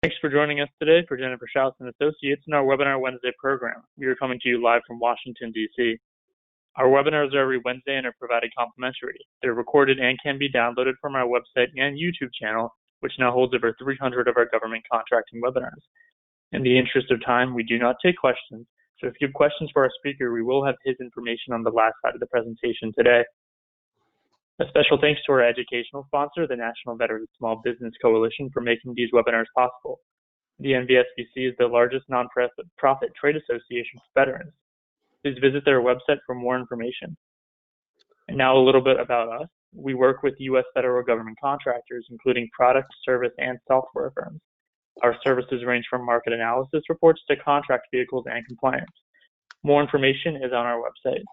Thanks for joining us today for Jennifer Schaus and Associates in our Webinar Wednesday program. We are coming to you live from Washington, D.C. Our webinars are every Wednesday and are provided complimentary. They're recorded and can be downloaded from our website and YouTube channel, which now holds over 300 of our government contracting webinars. In the interest of time, we do not take questions, so if you have questions for our speaker, we will have his information on the last slide of the presentation today. A special thanks to our educational sponsor, the National Veterans Small Business Coalition, for making these webinars possible. The NVSBC is the largest nonprofit trade association for veterans. Please visit their website for more information. And now a little bit about us. We work with U.S. federal government contractors, including product, service, and software firms. Our services range from market analysis reports to contract vehicles and compliance. More information is on our website.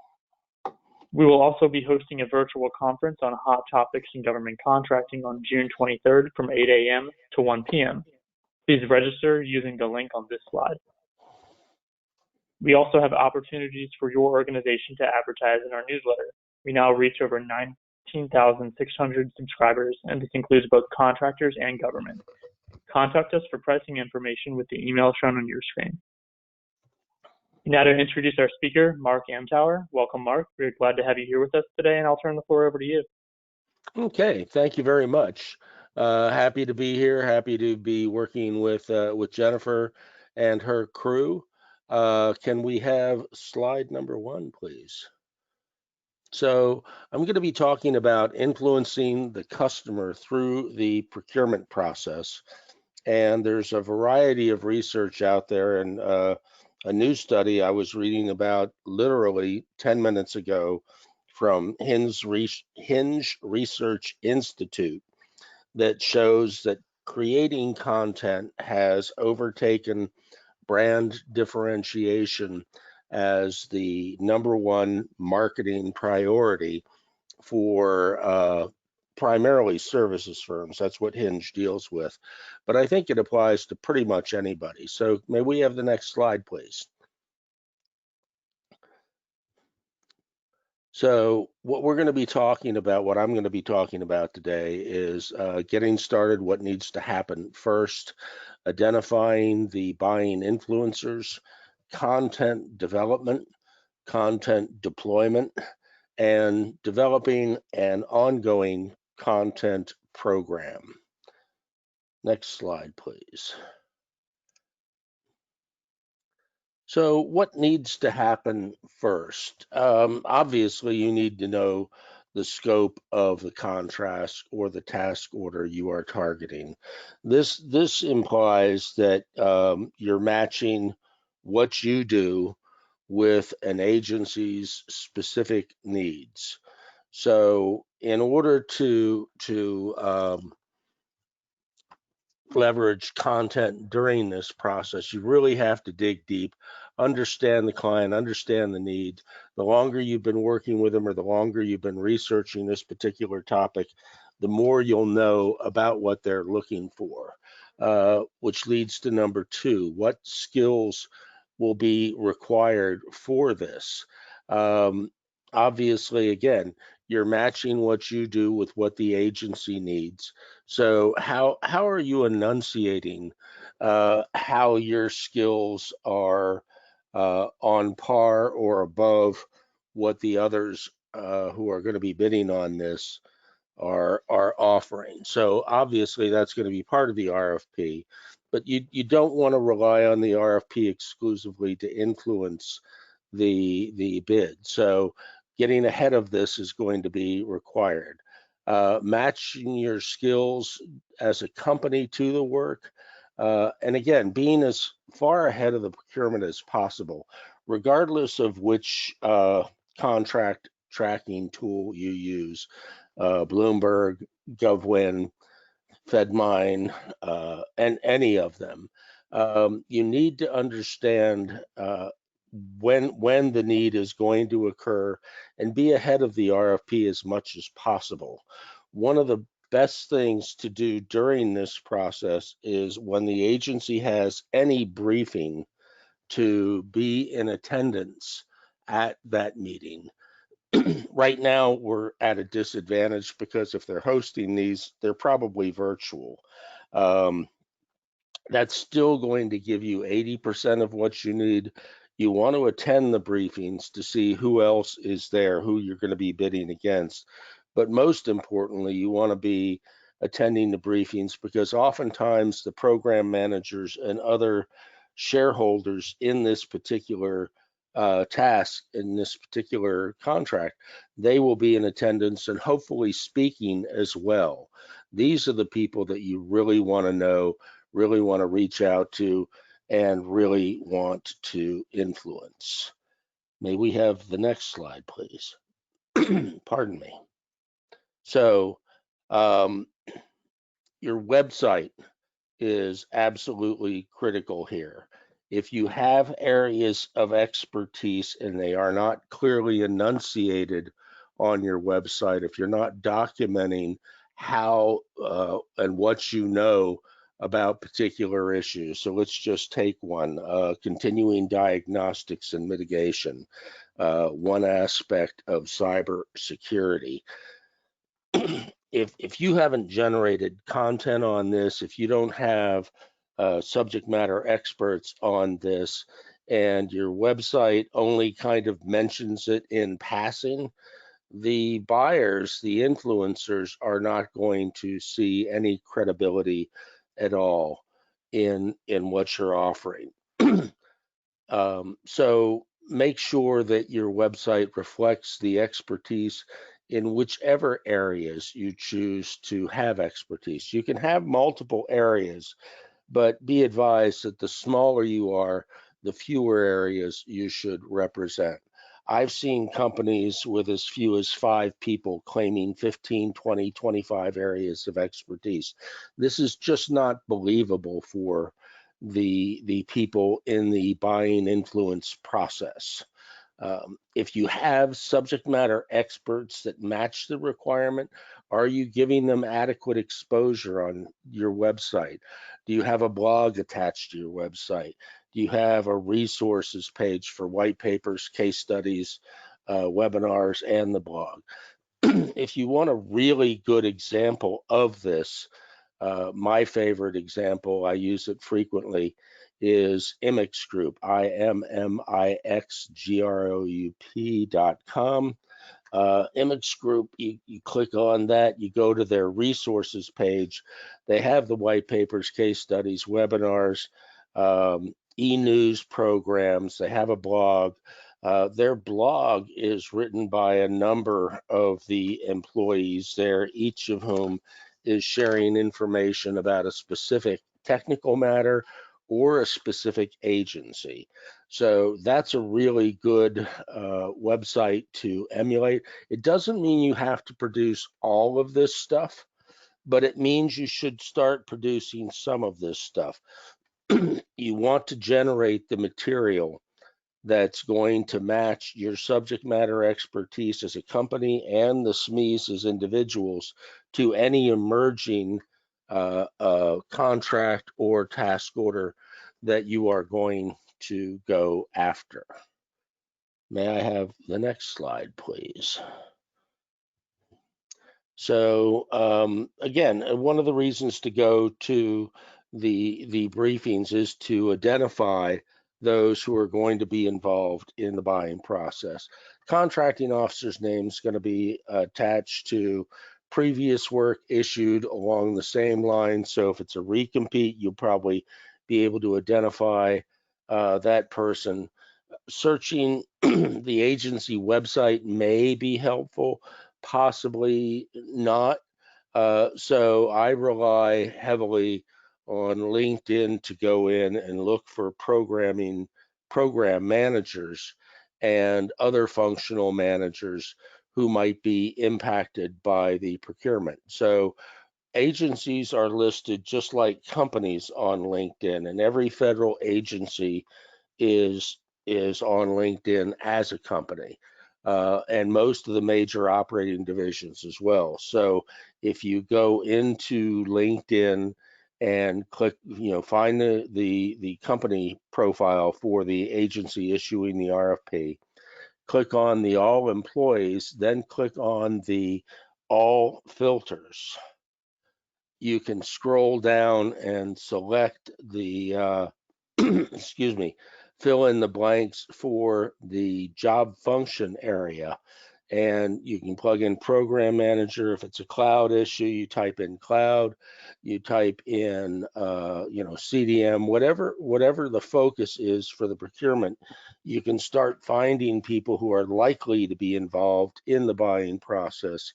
We will also be hosting a virtual conference on hot topics in government contracting on June 23rd from 8 a.m. to 1 p.m. Please register using the link on this slide. We also have opportunities for your organization to advertise in our newsletter. We now reach over 19,600 subscribers, and this includes both contractors and government. Contact us for pricing information with the email shown on your screen. Now to introduce our speaker, Mark Amtower. Welcome, Mark. We're glad to have you here with us today, and I'll turn the floor over to you. Okay, thank you very much. Happy to be here. Happy to be working with Jennifer and her crew. Can we have slide number 1, please? So I'm going to be talking about influencing the customer through the procurement process. And there's a variety of research out there, and a new study I was reading about literally 10 minutes ago from Hinge Research Institute that shows that creating content has overtaken brand differentiation as the #1 marketing priority for primarily services firms. That's what Hinge deals with. But I think it applies to pretty much anybody. So may we have the next slide, please? So what we're going to be talking about, what I'm going to be talking about today is getting started, what needs to happen first, identifying the buying influencers, content development, content deployment, and developing an ongoing content program. Next slide, please. So what needs to happen first? Obviously, you need to know the scope of the contract or the task order you are targeting. This implies that you're matching what you do with an agency's specific needs. So in order to leverage content during this process, you really have to dig deep, understand the client, understand the need. The longer you've been working with them or the longer you've been researching this particular topic, the more you'll know about what they're looking for, which leads to number 2, what skills will be required for this. Obviously, again, you're matching what you do with what the agency needs. So how are you enunciating how your skills are on par or above what the others who are going to be bidding on this are offering? So obviously that's going to be part of the RFP, but you don't want to rely on the RFP exclusively to influence the bid. So getting ahead of this is going to be required. Matching your skills as a company to the work, and again, being as far ahead of the procurement as possible, regardless of which contract tracking tool you use, Bloomberg, GovWin, FedMine, and any of them. You need to understand when the need is going to occur and be ahead of the RFP as much as possible. One of the best things to do during this process is when the agency has any briefing to be in attendance at that meeting. Right now, we're at a disadvantage because if they're hosting these, they're probably virtual. That's still going to give you 80% of what you need. You want to attend the briefings to see who else is there, who you're going to be bidding against. But most importantly, you want to be attending the briefings because oftentimes the program managers and other shareholders in this particular task, in this particular contract, they will be in attendance and hopefully speaking as well. These are the people that you really want to know, really want to reach out to, and really want to influence. May we have the next slide, please? Pardon me. So your website is absolutely critical here. If you have areas of expertise and they are not clearly enunciated on your website, if you're not documenting how and what you know about particular issues. So let's just take one, continuing diagnostics and mitigation, one aspect of cyber security. If you haven't generated content on this, if you don't have subject matter experts on this, and your website only kind of mentions it in passing, the buyers, the influencers, are not going to see any credibility at all in what you're offering. So make sure that your website reflects the expertise in whichever areas you choose to have expertise. You can have multiple areas, but be advised that the smaller you are, the fewer areas you should represent. I've seen companies with as few as 5 people claiming 15, 20, 25 areas of expertise. This is just not believable for the people in the buying influence process. If you have subject matter experts that match the requirement, are you giving them adequate exposure on your website? Do you have a blog attached to your website? Do you have a resources page for white papers, case studies, webinars, and the blog? If you want a really good example of this, my favorite example, I use it frequently, is Immix Group, IMMIXGROUP.com. Immix Group, you click on that, you go to their resources page. They have the white papers, case studies, webinars, e-news programs. They have a blog. Their blog is written by a number of the employees there, each of whom is sharing information about a specific technical matter or a specific agency. So that's a really good website to emulate. It doesn't mean you have to produce all of this stuff, but it means you should start producing some of this stuff. You want to generate the material that's going to match your subject matter expertise as a company and the SMEs as individuals to any emerging contract or task order that you are going to go after. May I have the next slide, please? So again, one of the reasons to go to the briefings is to identify those who are going to be involved in the buying process. Contracting officer's name is going to be attached to previous work issued along the same line. So if it's a recompete, you'll probably be able to identify that person. Searching the agency website may be helpful, possibly not. So I rely heavily on LinkedIn to go in and look for program managers and other functional managers who might be impacted by the procurement. So agencies are listed just like companies on LinkedIn, and every federal agency is on LinkedIn as a company, and most of the major operating divisions as well. So if you go into LinkedIn and click, find the company profile for the agency issuing the RFP, click on the all employees, then click on the all filters. you can scroll down and select the excuse me, fill in the blanks for the job function area. And you can plug in program manager. If it's a cloud issue, you type in cloud, you type in CDM, whatever the focus is for the procurement. You can start finding people who are likely to be involved in the buying process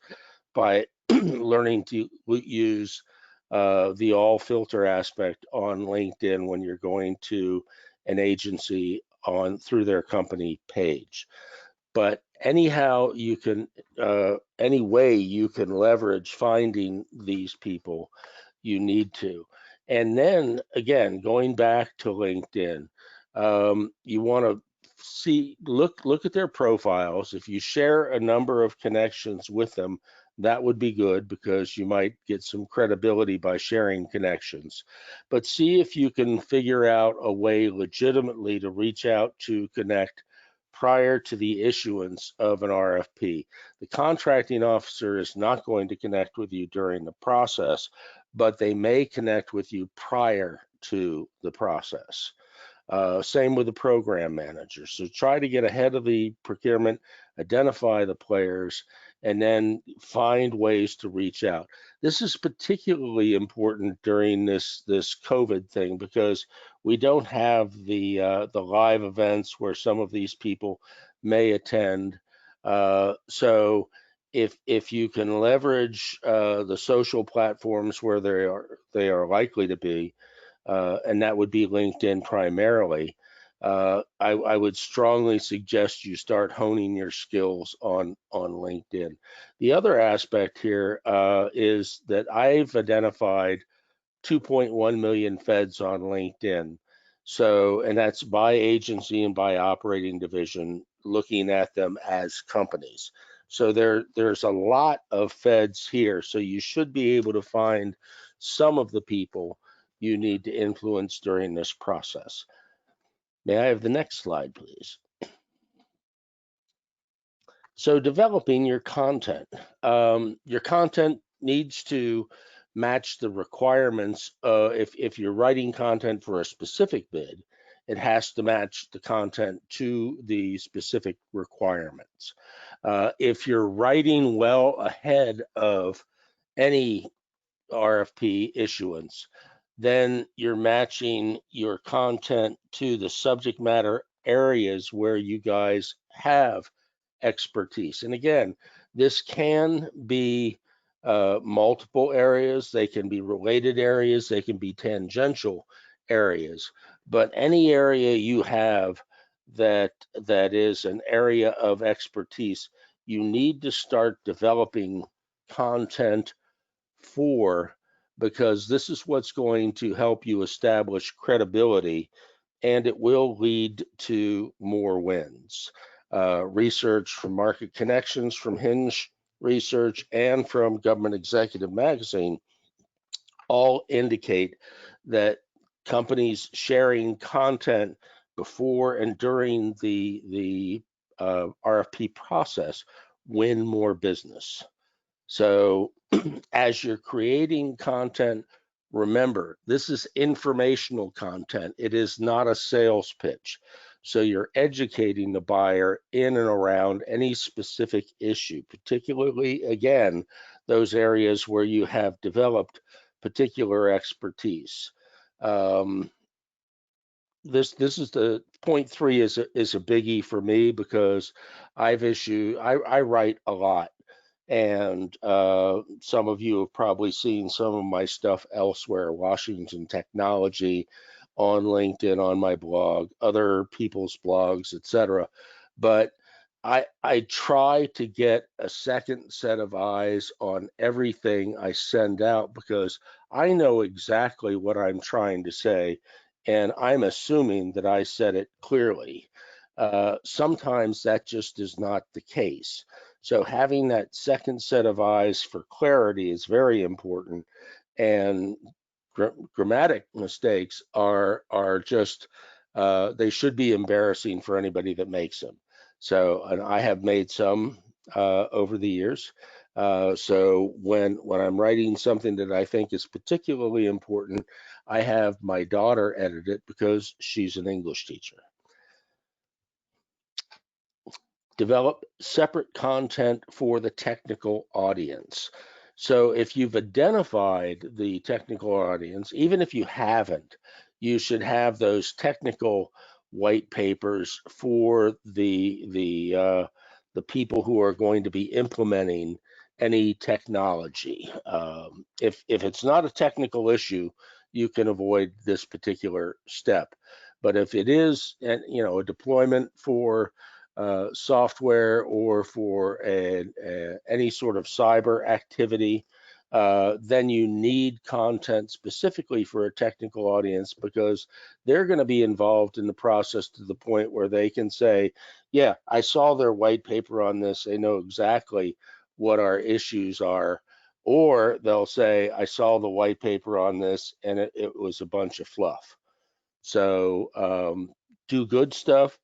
by learning to use the all filter aspect on LinkedIn when you're going to an agency on through their company page. But anyhow, you can, any way you can leverage finding these people, you need to. And then again, going back to LinkedIn, you want to look at their profiles. If you share a number of connections with them, that would be good because you might get some credibility by sharing connections. But see if you can figure out a way legitimately to reach out to connect prior to the issuance of an RFP. The contracting officer is not going to connect with you during the process, but they may connect with you prior to the process. Same with the program manager. So try to get ahead of the procurement, identify the players, and then find ways to reach out. This is particularly important during this COVID thing because we don't have the live events where some of these people may attend. So if you can leverage the social platforms where they are likely to be, and that would be LinkedIn primarily, I would strongly suggest you start honing your skills on LinkedIn. The other aspect here is that I've identified 2.1 million feds on LinkedIn. So, and that's by agency and by operating division, looking at them as companies. So there's a lot of feds here. So you should be able to find some of the people you need to influence during this process. May I have the next slide, please? So developing your content. Your content needs to match the requirements. If you're writing content for a specific bid, it has to match the content to the specific requirements. If you're writing well ahead of any RFP issuance, then you're matching your content to the subject matter areas where you guys have expertise. And again, this can be multiple areas, they can be related areas, they can be tangential areas, but any area you have that is an area of expertise, you need to start developing content for, because this is what's going to help you establish credibility, and it will lead to more wins. Research from Market Connections, from Hinge Research, and from Government Executive Magazine all indicate that companies sharing content before and during the RFP process win more business. So as you're creating content, remember, this is informational content. It is not a sales pitch. So you're educating the buyer in and around any specific issue, particularly, again, those areas where you have developed particular expertise. This is the point 3 is a biggie for me because I write a lot. And some of you have probably seen some of my stuff elsewhere, Washington Technology, on LinkedIn, on my blog, other people's blogs, etc. But I try to get a second set of eyes on everything I send out because I know exactly what I'm trying to say, and I'm assuming that I said it clearly. Sometimes that just is not the case. So having that second set of eyes for clarity is very important, and grammatic mistakes are just they should be embarrassing for anybody that makes them. So, and I have made some over the years. So when I'm writing something that I think is particularly important, I have my daughter edit it because she's an English teacher. Develop separate content for the technical audience. So if you've identified the technical audience, even if you haven't, you should have those technical white papers for the people who are going to be implementing any technology. If it's not a technical issue, you can avoid this particular step. But if it is, a deployment for software or for any sort of cyber activity, then you need content specifically for a technical audience, because they're going to be involved in the process to the point where they can say, yeah, I saw their white paper on this. They know exactly what our issues are. Or they'll say, I saw the white paper on this and it was a bunch of fluff. So do good stuff.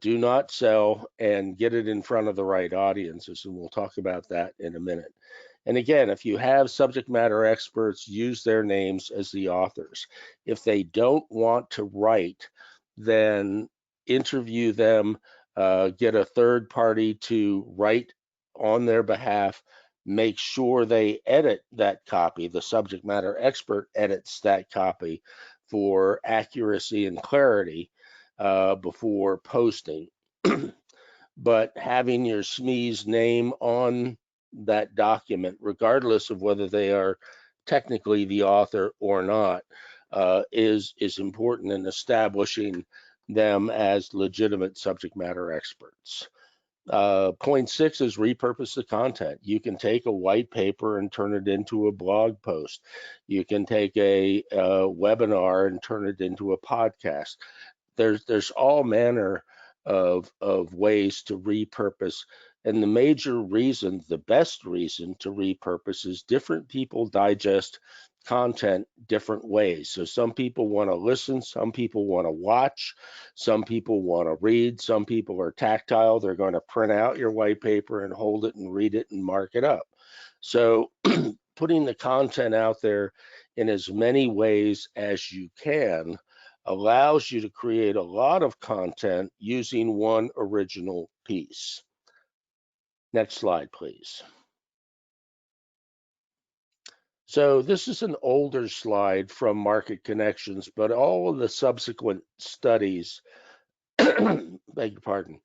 Do not sell, and get it in front of the right audiences. And we'll talk about that in a minute. And again, if you have subject matter experts, use their names as the authors. If they don't want to write, then interview them, get a third party to write on their behalf. Make sure they edit that copy. The subject matter expert edits that copy for accuracy and clarity before posting. But having your SME's name on that document, regardless of whether they are technically the author or not, is important in establishing them as legitimate subject matter experts. Point 6 is repurpose the content. You can take a white paper and turn it into a blog post. You can take a webinar and turn it into a podcast. There's all manner of ways to repurpose. And the major reason, the best reason to repurpose, is different people digest content different ways. So some people want to listen, some people want to watch, some people want to read, some people are tactile. They're going to print out your white paper and hold it and read it and mark it up. So putting the content out there in as many ways as you can allows you to create a lot of content using one original piece. Next slide, please. So this is an older slide from Market Connections, but all of the subsequent studies, beg your pardon,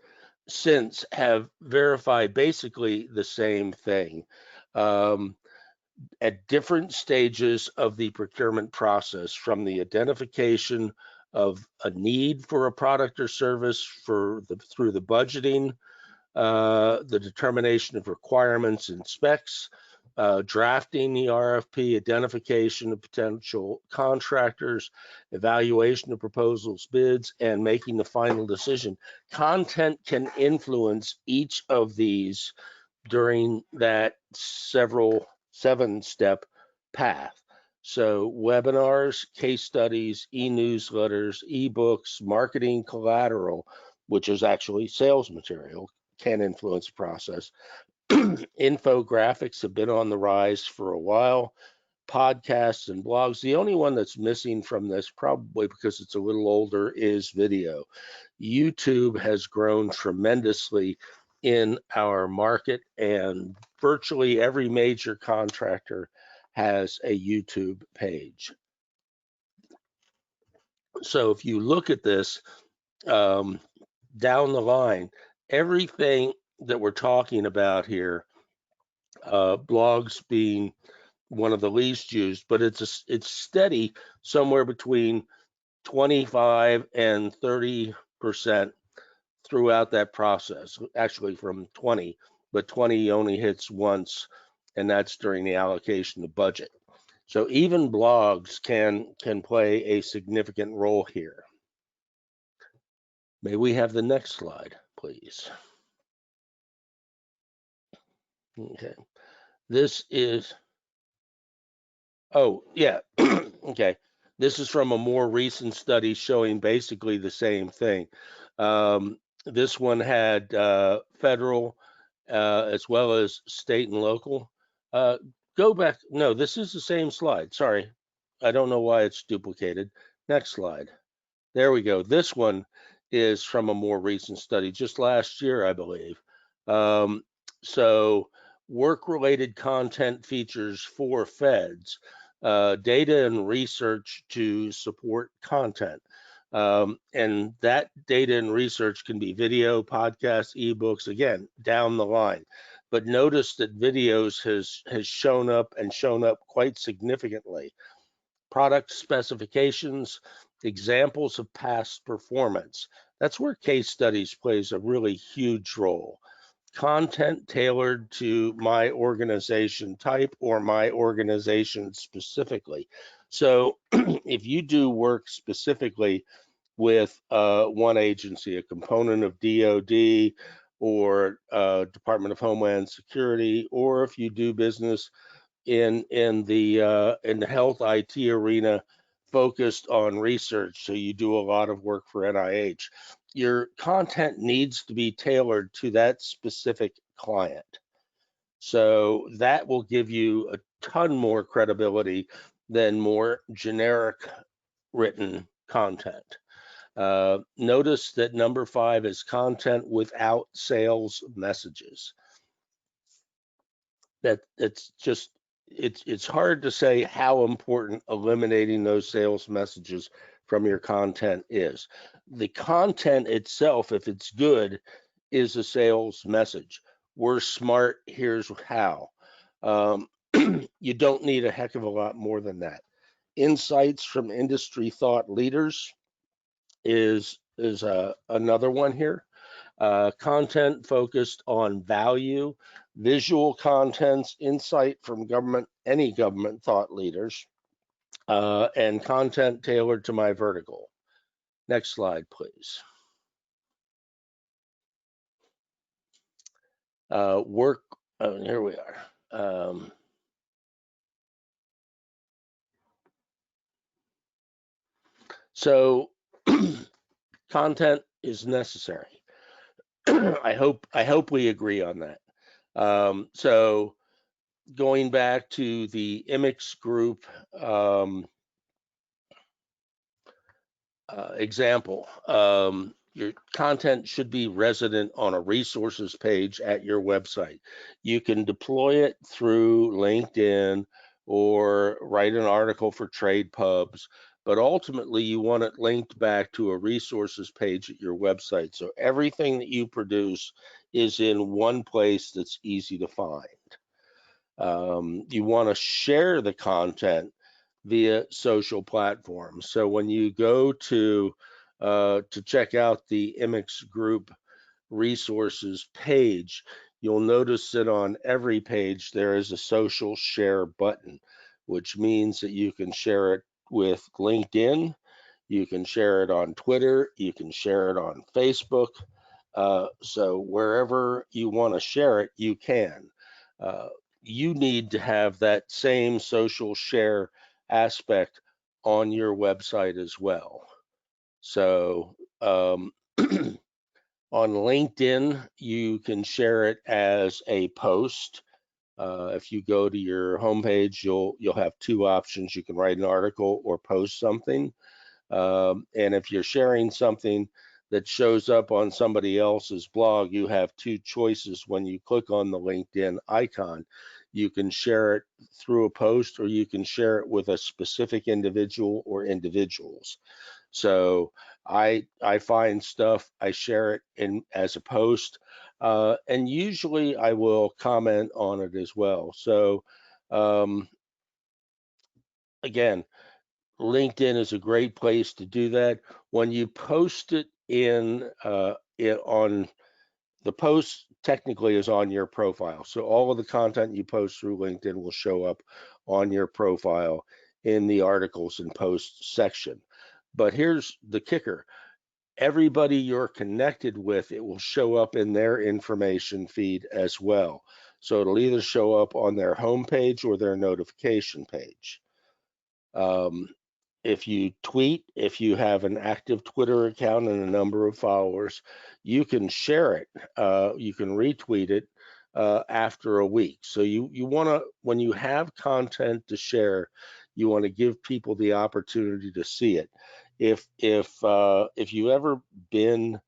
since have verified basically the same thing. At different stages of the procurement process, from the identification of a need for a product or service through the budgeting, the determination of requirements and specs, drafting the RFP, identification of potential contractors, evaluation of proposals, bids, and making the final decision. Content can influence each of these during that 7-step path. So webinars, case studies, e-newsletters, e-books, marketing collateral, which is actually sales material, can influence the process. Infographics have been on the rise for a while. Podcasts and blogs. The only one that's missing from this, probably because it's a little older, is video. YouTube has grown tremendously in our market, and virtually every major contractor has a YouTube page. So if you look at this down the line, everything that we're talking about here, blogs being one of the least used, but it's steady somewhere between 25 and 30% throughout that process. Actually, from 20, but 20 only hits once, and that's during the allocation of budget. So even blogs can play a significant role here. May we have the next slide, please? Okay. This is, oh, yeah, okay. This is from a more recent study showing basically the same thing. This one had federal as well as state and local. Go back. No, this is the same slide. Sorry. I don't know why it's duplicated. Next slide. There we go. This one is from a more recent study, just last year, I believe. So work-related content features for feds, data and research to support content. And that data and research can be video, podcasts, ebooks, again, down the line. But notice that videos has shown up and shown up quite significantly. Product specifications, examples of past performance. That's where case studies plays a really huge role. Content tailored to my organization type or my organization specifically. So if you do work specifically with one agency, a component of DoD or Department of Homeland Security, or if you do business in the health IT arena focused on research, so you do a lot of work for NIH, your content needs to be tailored to that specific client. So that will give you a ton more credibility than more generic written content. Notice that number 5 is content without sales messages. It's hard to say how important eliminating those sales messages from your content is. The content itself, if it's good, is a sales message. We're smart, here's how. You don't need a heck of a lot more than that. Insights from industry thought leaders is another one here. Content focused on value, visual contents, insight from any government thought leaders, and content tailored to my vertical. Next slide, please. Here we are. So content is necessary. I hope we agree on that. So going back to the IMIX group example, your content should be resident on a resources page at your website. You can deploy it through LinkedIn or write an article for trade pubs, but ultimately you want it linked back to a resources page at your website. So everything that you produce is in one place that's easy to find. You want to share the content via social platforms. So when you go to check out the IMIX group resources page, you'll notice that on every page there is a social share button, which means that you can share it with LinkedIn, you can share it on Twitter, you can share it on Facebook. So wherever you want to share it, you can. You need to have that same social share aspect on your website as well. So on LinkedIn, you can share it as a post. If you go to your homepage, you'll have 2 options. You can write an article or post something. And if you're sharing something that shows up on somebody else's blog, you have 2 choices when you click on the LinkedIn icon. You can share it through a post, or you can share it with a specific individual or individuals. So I find stuff, I share it as a post, and usually I will comment on it as well. So again, LinkedIn is a great place to do that. When you post it on the post, technically is on your profile. So all of the content you post through LinkedIn will show up on your profile in the articles and posts section. But here's the kicker. Everybody you're connected with, it will show up in their information feed as well. So it'll either show up on their homepage or their notification page. If you tweet, if you have an active Twitter account and a number of followers, you can share it. You can retweet it after a week. So you want to, when you have content to share, you want to give people the opportunity to see it. If you ever been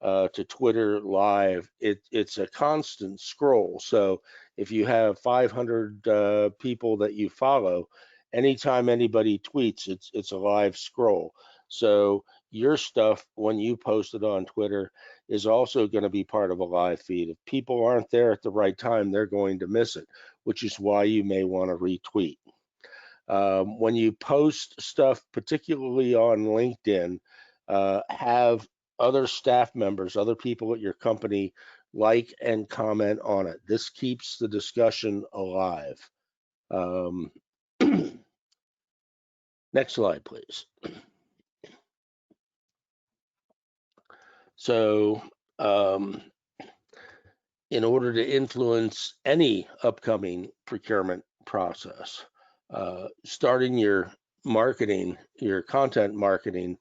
to Twitter Live, it's a constant scroll. So if you have 500 people that you follow, anytime anybody tweets, it's a live scroll. So your stuff, when you post it on Twitter, is also going to be part of a live feed. If people aren't there at the right time, they're going to miss it, which is why you may want to retweet. When you post stuff, particularly on LinkedIn, have other staff members, other people at your company like and comment on it. This keeps the discussion alive. Next slide, please. So, in order to influence any upcoming procurement process, starting your marketing, your content marketing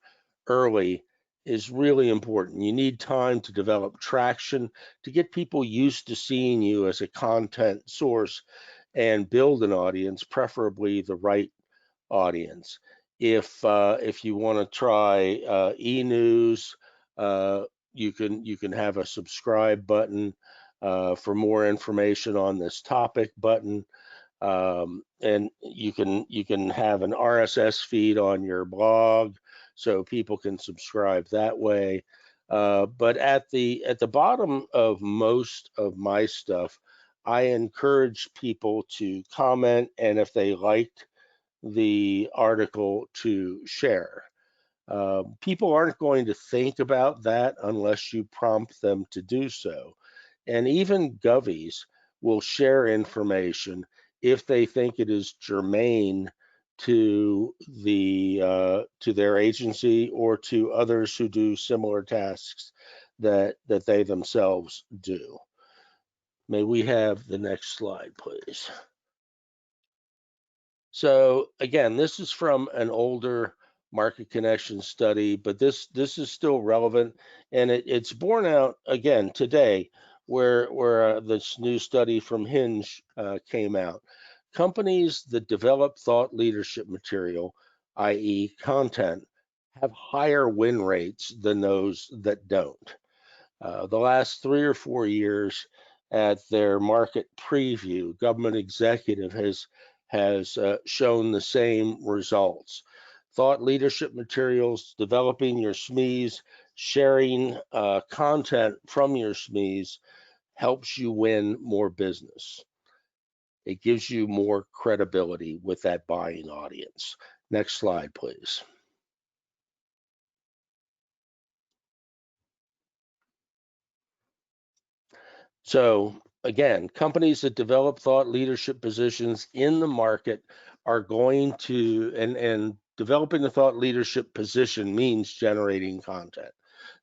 early is really important. You need time to develop traction, to get people used to seeing you as a content source and build an audience, preferably the right audience. If you want to try e-news, you can have a subscribe button, for more information on this topic button. And you can have an RSS feed on your blog so people can subscribe that way. But at the bottom of most of my stuff, I encourage people to comment, and if they liked the article, to share. People aren't going to think about that unless you prompt them to do so. And even govies will share information if they think it is germane to their agency or to others who do similar tasks that they themselves do. May we have the next slide, please? So again, this is from an older market connection study, but this is still relevant, and it's borne out again today, where this new study from Hinge came out. Companies that develop thought leadership material, i.e., content, have higher win rates than those that don't. The last 3 or 4 years at their market preview, Government Executive has shown the same results. Thought leadership materials, developing your SMEs, sharing content from your SMEs helps you win more business. It gives you more credibility with that buying audience. Next slide, please. So again, companies that develop thought leadership positions in the market are going to, and developing a thought leadership position means generating content.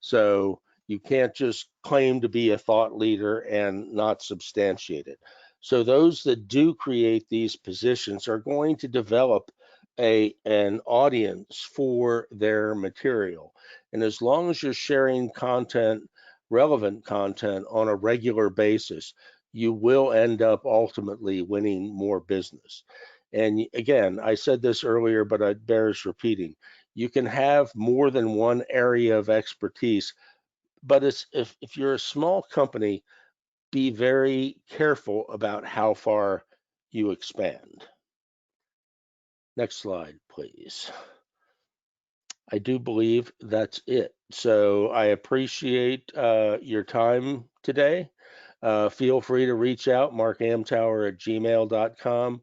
So you can't just claim to be a thought leader and not substantiate it. So those that do create these positions are going to develop an audience for their material. And as long as you're sharing content, relevant content, on a regular basis, you will end up ultimately winning more business. And again, I said this earlier, but it bears repeating. You can have more than one area of expertise, but if you're a small company, be very careful about how far you expand. Next slide, please. I do believe that's it. So I appreciate your time today. Feel free to reach out, markamtower@gmail.com,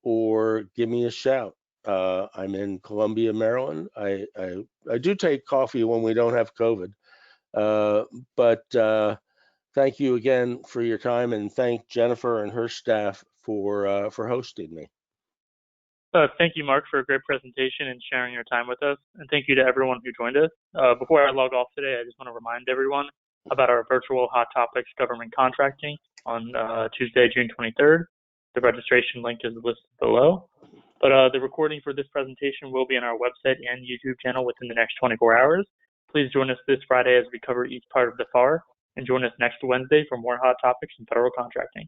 or give me a shout. I'm in Columbia, Maryland. I do take coffee when we don't have COVID. But thank you again for your time, and thank Jennifer and her staff for hosting me. Thank you, Mark, for a great presentation and sharing your time with us. And thank you to everyone who joined us. Before I log off today, I just want to remind everyone about our virtual Hot Topics Government Contracting on Tuesday, June 23rd. The registration link is listed below. But the recording for this presentation will be on our website and YouTube channel within the next 24 hours. Please join us this Friday as we cover each part of the FAR and join us next Wednesday for more hot topics in federal contracting.